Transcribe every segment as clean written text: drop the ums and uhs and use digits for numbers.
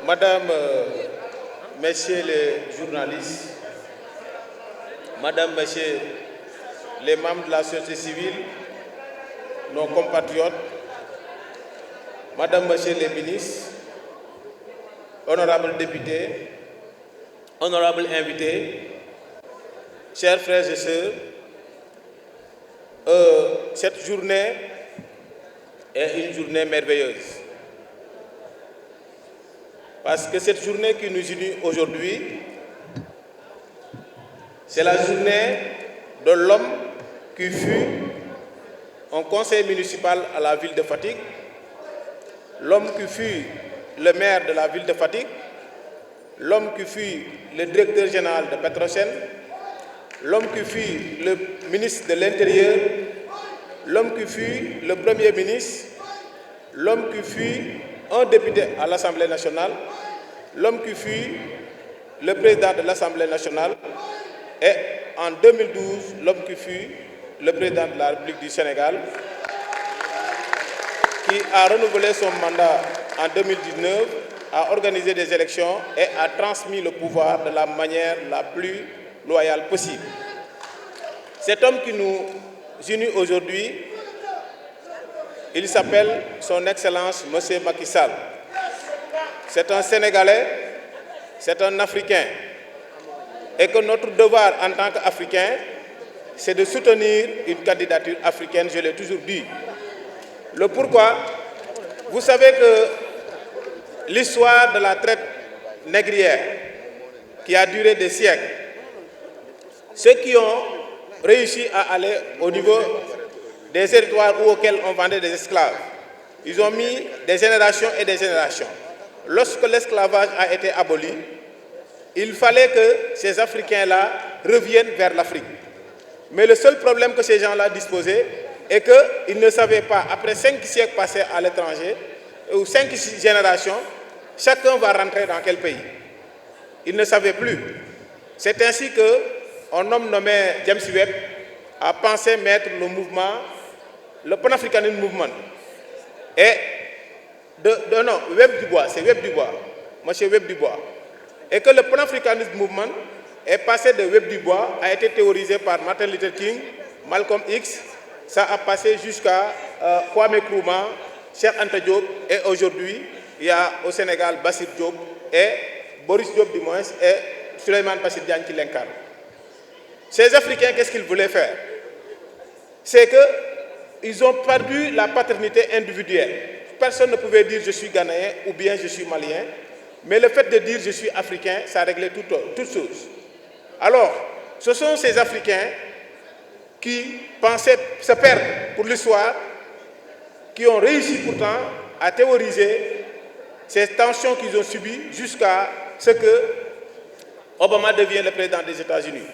Madame, Messieurs les journalistes, Madame, Messieurs les membres de la société civile, nos compatriotes, Madame, Messieurs les ministres, honorables députés, honorables invités, chers frères et sœurs, cette journée est une journée merveilleuse. Parce que cette journée qui nous unit aujourd'hui, c'est la journée de l'homme qui fut un conseiller municipal à la ville de Fatick, l'homme qui fut le maire de la ville de Fatick, l'homme qui fut le directeur général de Petrosen, l'homme qui fut le ministre de l'Intérieur, l'homme qui fut le Premier ministre, l'homme qui fut un député à l'Assemblée nationale, l'homme qui fut le président de l'Assemblée nationale et en 2012, l'homme qui fut le président de la République du Sénégal, qui a renouvelé son mandat en 2019, a organisé des élections et a transmis le pouvoir de la manière la plus loyale possible. Cet homme qui nous unit aujourd'hui, il s'appelle Son Excellence M. Macky Sall. C'est un Sénégalais, c'est un Africain. Et que notre devoir en tant qu'Africain, c'est de soutenir une candidature africaine, je l'ai toujours dit. Le pourquoi, vous savez que l'histoire de la traite négrière, qui a duré des siècles, ceux qui ont réussi à aller au niveau des territoires auxquels on vendait des esclaves, ils ont mis des générations et des générations. Lorsque l'esclavage a été aboli, il fallait que ces Africains-là reviennent vers l'Afrique. Mais le seul problème que ces gens-là disposaient est qu'ils ne savaient pas, après 5 siècles passés à l'étranger, ou 5 générations, chacun va rentrer dans quel pays. Ils ne savaient plus. C'est ainsi qu'un homme nommé James Webb a pensé mettre le mouvement, le Pan-Africanism Movement. Et non, Webb Dubois, c'est Webb Dubois, monsieur Webb Dubois. Et que le Pan-Africanism Movement est passé de Webb Dubois, a été théorisé par Martin Luther King, Malcolm X, ça a passé jusqu'à Kwame Nkrumah, Cheikh Anta Diop, et aujourd'hui, il y a au Sénégal Bassir Diop et Boris Diop du moins, et Souleymane Bassir Diagne qui l'incarne. Ces Africains, qu'est-ce qu'ils voulaient faire? C'est qu'ils ont perdu la paternité individuelle. Personne ne pouvait dire je suis Ghanéen ou bien je suis Malien, mais le fait de dire je suis Africain, ça réglait toutes choses. Alors, ce sont ces Africains qui pensaient se perdre pour l'histoire, qui ont réussi pourtant à théoriser ces tensions qu'ils ont subies jusqu'à ce que Obama devienne le président des États-Unis.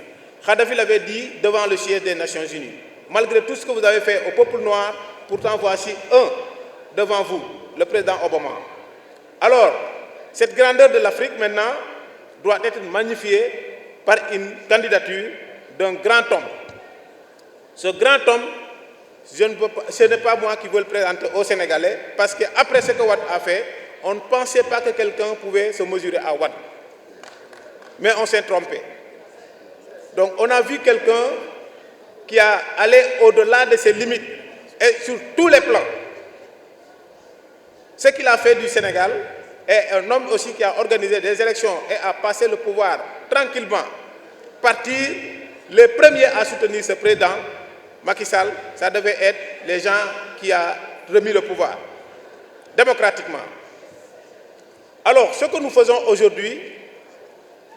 Kadhafi l'avait dit devant le siège des Nations Unies. Malgré tout ce que vous avez fait au peuple noir, pourtant voici un devant vous, le président Obama. Alors, cette grandeur de l'Afrique maintenant doit être magnifiée par une candidature d'un grand homme. Ce grand homme, ce n'est pas moi qui veux le présenter aux Sénégalais, parce qu'après ce que Wade a fait, on ne pensait pas que quelqu'un pouvait se mesurer à Wade. Mais on s'est trompé. Donc on a vu quelqu'un qui a allé au-delà de ses limites et sur tous les plans. Ce qu'il a fait du Sénégal est un homme aussi qui a organisé des élections et a passé le pouvoir tranquillement. Partir les premiers à soutenir ce président, Macky Sall, ça devait être les gens qui ont remis le pouvoir, démocratiquement. Alors, ce que nous faisons aujourd'hui,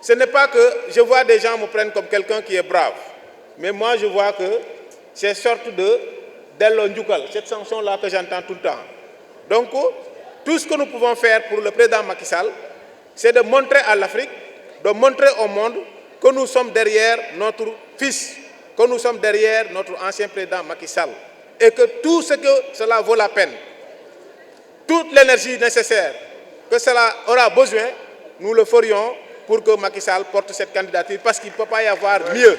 ce n'est pas que je vois des gens me prennent comme quelqu'un qui est brave, mais moi je vois que c'est une sorte de Dello Ndjoukal, cette chanson-là que j'entends tout le temps. Donc, tout ce que nous pouvons faire pour le président Macky Sall, c'est de montrer à l'Afrique, de montrer au monde que nous sommes derrière notre fils, que nous sommes derrière notre ancien président Macky Sall, et que tout ce que cela vaut la peine, toute l'énergie nécessaire que cela aura besoin, nous le ferions pour que Macky Sall porte cette candidature, parce qu'il ne peut pas y avoir mieux.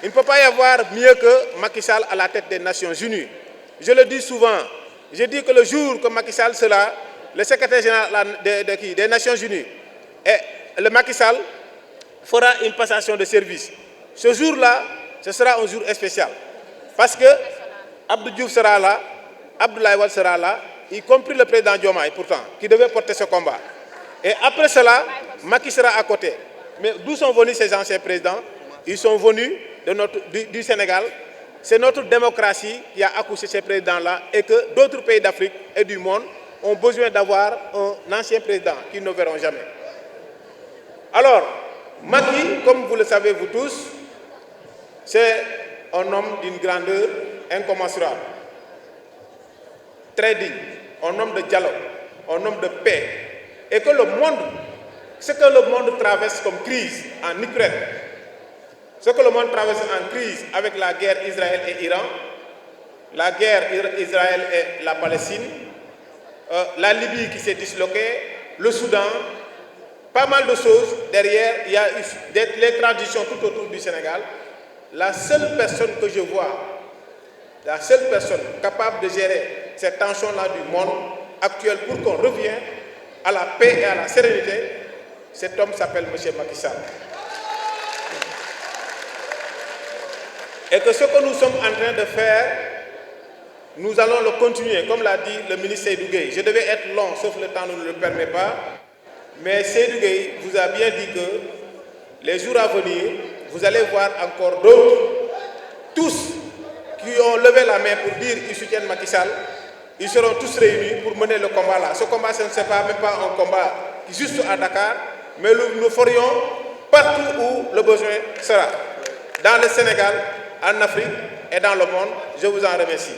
Il ne peut pas y avoir mieux que Macky Sall à la tête des Nations Unies. Je le dis souvent, je dis que le jour que Macky Sall sera le secrétaire général des Nations Unies, et le Macky Sall fera une passation de service. Ce jour-là, ce sera un jour spécial. Parce que Abdou Diouf sera là, Abdoulaye Wade sera là, y compris le président Diomaye pourtant, qui devait porter ce combat. Et après cela, Macky sera à côté. Mais d'où sont venus ces anciens présidents? Ils sont venus du Sénégal. C'est notre démocratie qui a accouché ces présidents-là et que d'autres pays d'Afrique et du monde ont besoin d'avoir un ancien président qu'ils ne verront jamais. Alors, Macky, comme vous le savez vous tous, c'est un homme d'une grandeur incommensurable, très digne, un homme de dialogue, un homme de paix. Et que le monde, ce que le monde traverse comme crise en Ukraine, ce que le monde traverse en crise avec la guerre Israël et Iran, la guerre Israël et la Palestine, la Libye qui s'est disloquée, le Soudan, pas mal de choses. Derrière, il y a les transitions tout autour du Sénégal. La seule personne que je vois, la seule personne capable de gérer cette tension-là du monde actuel pour qu'on revienne à la paix et à la sérénité, cet homme s'appelle M. Macky Sall. Et que ce que nous sommes en train de faire, nous allons le continuer, comme l'a dit le ministre Seydou Gueye. Je devais être long, sauf le temps ne nous le permet pas. Mais Seydou Gueye vous a bien dit que les jours à venir, vous allez voir encore d'autres, tous qui ont levé la main pour dire qu'ils soutiennent Macky Sall, ils seront tous réunis pour mener le combat là. Ce combat, ce ne sera même pas un combat juste à Dakar, mais nous le ferions partout où le besoin sera. Dans le Sénégal, en Afrique et dans le monde. Je vous en remercie.